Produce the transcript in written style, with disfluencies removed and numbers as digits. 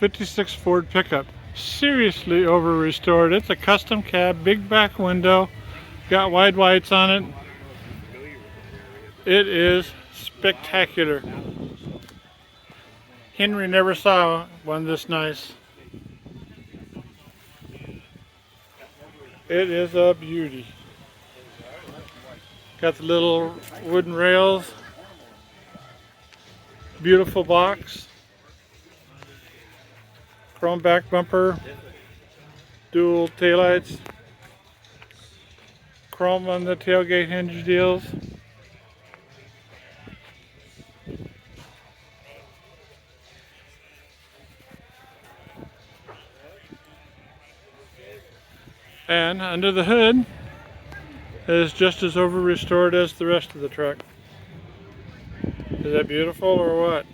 56 Ford pickup. Seriously over restored. It's a custom cab, big back window, got wide whites on it. It is spectacular. Henry never saw one this nice. It is a beauty. Got the little wooden rails. Beautiful box. Chrome back bumper. Dual taillights. Chrome on the tailgate hinge deals. And under the hood is just as over restored as the rest of the truck. Is that beautiful or what?